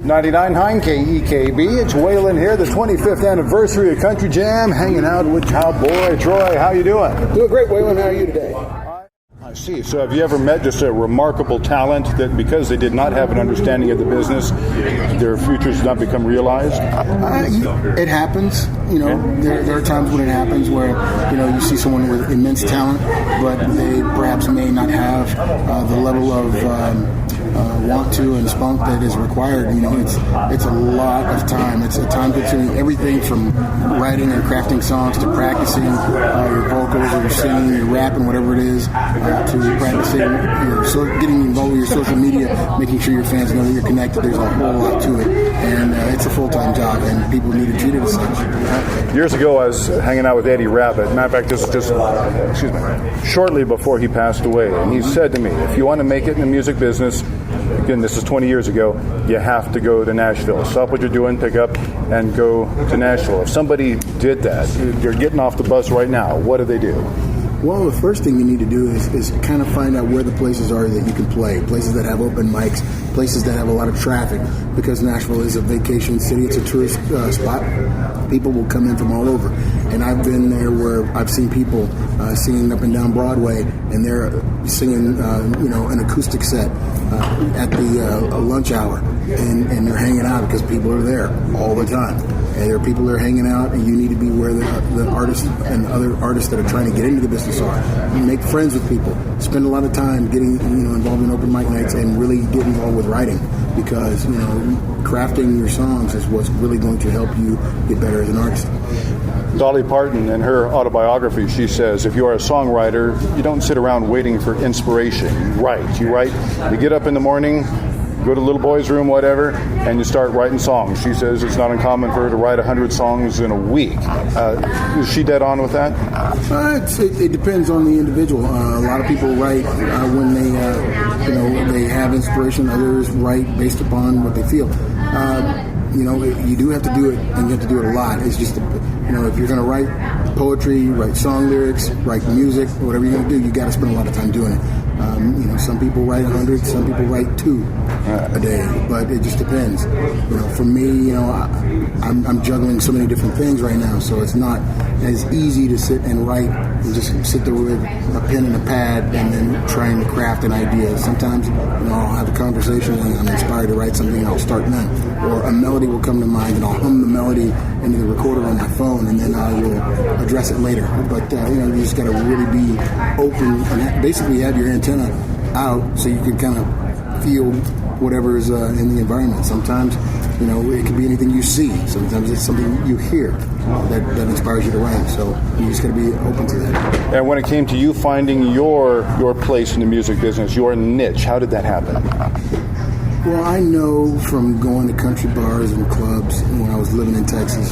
99.9 KEKB, it's Waylon here, the 25th anniversary of Country Jam, hanging out with Cowboy Troy. How you doing? Doing great, Waylon. How are you today? I see. So have you ever met just a remarkable talent that because they did not have an understanding of the business, their futures did not become realized? It happens. You know, there are times when it happens where, you know, you see someone with immense talent, but they perhaps may not have the level of want to and spunk that is required. You know, it's a lot of time. It's a time-consuming everything from writing and crafting songs to practicing your vocals or your singing, your rapping, whatever it is, to practicing getting involved with your social media, making sure your fans know that you're connected. There's a whole lot to it, and it's a full-time job, and people need to treat it as such. Years ago, I was hanging out with Eddie Rabbit. Matter of fact, just shortly before he passed away, and he said to me, if you want to make it in the music business, again, this is 20 years ago, you have to go to Nashville. Stop what you're doing, pick up, and go to Nashville. If somebody did that, you're getting off the bus right now, what do they do? Well, the first thing you need to do is kind of find out where the places are that you can play, places that have open mics, places that have a lot of traffic, because Nashville is a vacation city. It's a tourist spot. People will come in from all over. And I've been there where I've seen people singing up and down Broadway, and they're singing, an acoustic set at the lunch hour, and they're hanging out because people are there all the time. And there are people that are hanging out, and you need to be where the artists and other artists that are trying to get into the business are. You make friends with people. Spend a lot of time getting involved in open mic nights and really get involved with writing, because crafting your songs is what's really going to help you get better as an artist. Dolly Parton, in her autobiography, she says, if you are a songwriter, you don't sit around waiting for inspiration. You write. You get up in the morning, go to little boy's room, whatever, and you start writing songs. She says it's not uncommon for her to write 100 songs in a week. Is she dead on with that? It depends on the individual. A lot of people write when they have inspiration. Others write based upon what they feel. You do have to do it, and you have to do it a lot. It's just, if you're going to write poetry, write song lyrics, write music, whatever you're going to do, you got to spend a lot of time doing it. Some people write 100, some people write 2 a day, but it just depends. For me, I'm juggling so many different things right now, so it's not as easy to sit and write and just sit there with a pen and a pad and then trying to craft an idea. Sometimes, I'll have a conversation and I'm inspired to write something and I'll start then. Or a melody will come to mind and I'll hum the melody into the recorder on my phone and then I will address it later. But, you just got to really be open and basically have your antenna out so you can kind of feel whatever is in the environment. Sometimes, it could be anything you see. Sometimes it's something you hear that inspires you to write. So you just got to be open to that. And when it came to you finding your place in the music business, your niche, how did that happen? Well, I know from going to country bars and clubs when I was living in Texas,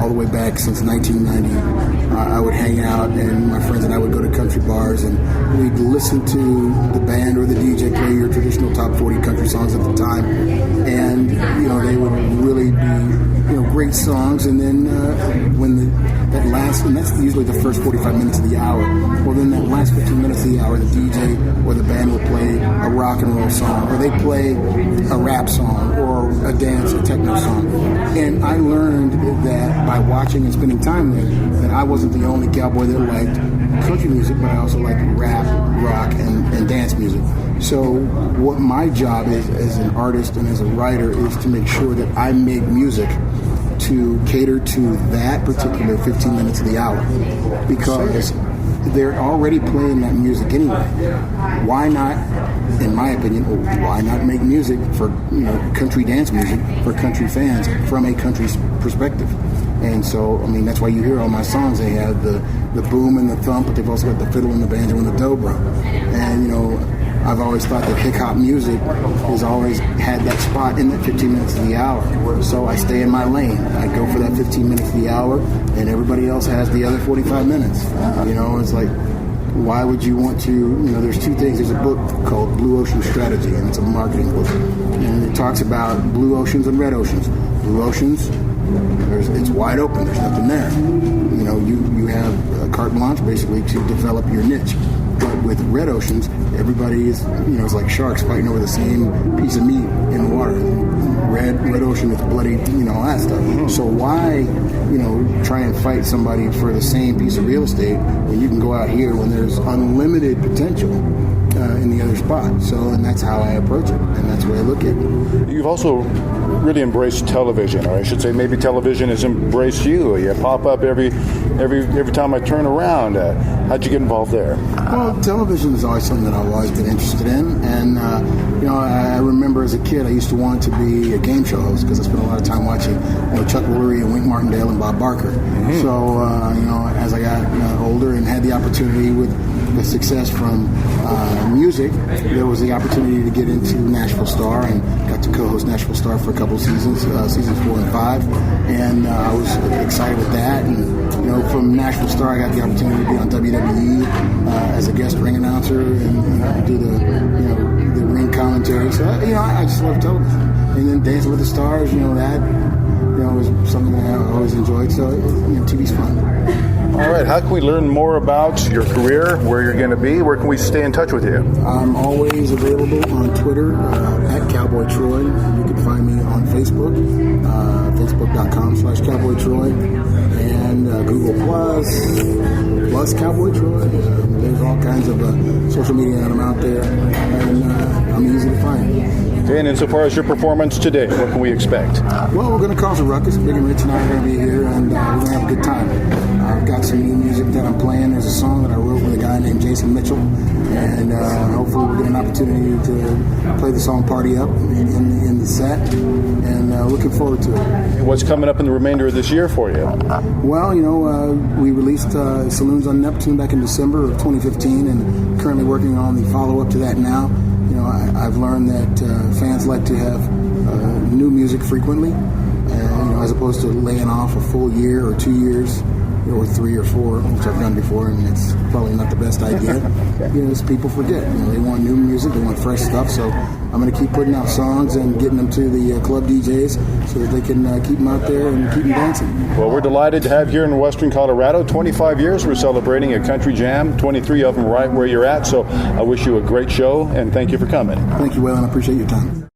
all the way back since 1990, I would hang out and my friends and I would go to country bars and we'd listen to the band or the DJ play your traditional top 40 country songs at the time. And, they would really be, great songs. And then and that's usually the first 45 minutes of the hour. Well, then that last 15 minutes of the hour, the DJ or the band would play a rock and roll song, or they play a rap song, or a dance, a techno song. And I learned that by watching and spending time there, that I wasn't the only cowboy that liked country music, but I also liked rap, rock, and dance music. So what my job is as an artist and as a writer is to make sure that I make music to cater to that particular 15 minutes of the hour, because they're already playing that music anyway. Why not, in my opinion, why not make music for country dance music for country fans from a country perspective? And so, that's why you hear all my songs. They have the boom and the thump, but they've also got the fiddle and the banjo and the dobro. And I've always thought that hip-hop music has always had that spot in that 15 minutes of the hour. So I stay in my lane. I go for that 15 minutes of the hour, and everybody else has the other 45 minutes. It's like, why would you want to, there's 2 things. There's a book called Blue Ocean Strategy, and it's a marketing book. And it talks about blue oceans and red oceans. Blue oceans, it's wide open. There's nothing there. You have carte blanche, basically, to develop your niche. But with red oceans, everybody is, it's like sharks fighting over the same piece of meat in the water. red ocean, it's bloody, all that stuff. So why, try and fight somebody for the same piece of real estate when you can go out here when there's unlimited potential in the other spot? And that's how I approach it, and that's what I look at. You've also really embraced television, or I should say maybe television has embraced you. You pop up every time I turn around. How'd you get involved there? Well, television is always something that I've always been interested in, and I remember as a kid I used to want to be a game show host because I spent a lot of time watching Chuck Woolery and Wink Martindale and Bob Barker. So as I got older and had the opportunity with the success from music, there was the opportunity to get into Nashville Star, and got to co-host Nashville Star for a couple of seasons, seasons 4 and 5, and I was excited with that. And from Nashville Star, I got the opportunity to be on WWE as a guest ring announcer and do the ring commentary. So I just love television. And then Dancing with the Stars, that was something that I always enjoyed. So TV's fun. All right, how can we learn more about your career, where you're going to be? Where can we stay in touch with you? I'm always available on Twitter at Cowboy Troy. You can find me on Facebook, facebook.com/Cowboy Troy, and Google plus Cowboy Troy. There's all kinds of social media that I'm out there, and I'm easy to find. Okay, and insofar as your performance today, what can we expect? Well, we're going to cause a ruckus. Big and Rich and I are going to be here, and we're going to have a good time. I've got some new music that I'm playing. There's a song that I wrote with a guy named Jason Mitchell, and hopefully we'll get an opportunity to play the song Party Up in the set, and looking forward to it. What's coming up in the remainder of this year for you? Well, we released Saloons on Neptune back in December of 2015, and currently working on the follow-up to that now. I've learned that fans like to have new music frequently, as opposed to laying off a full year or 2 years, or 3 or 4, which I've done before, and it's probably not the best idea. People forget. They want new music, they want fresh stuff. So I'm going to keep putting out songs and getting them to the club DJs so that they can keep them out there and keep them dancing. Well, we're delighted to have here in Western Colorado. 25 years we're celebrating a country jam, 23 of them right where you're at. So I wish you a great show, and thank you for coming. Thank you, Waylon. I appreciate your time.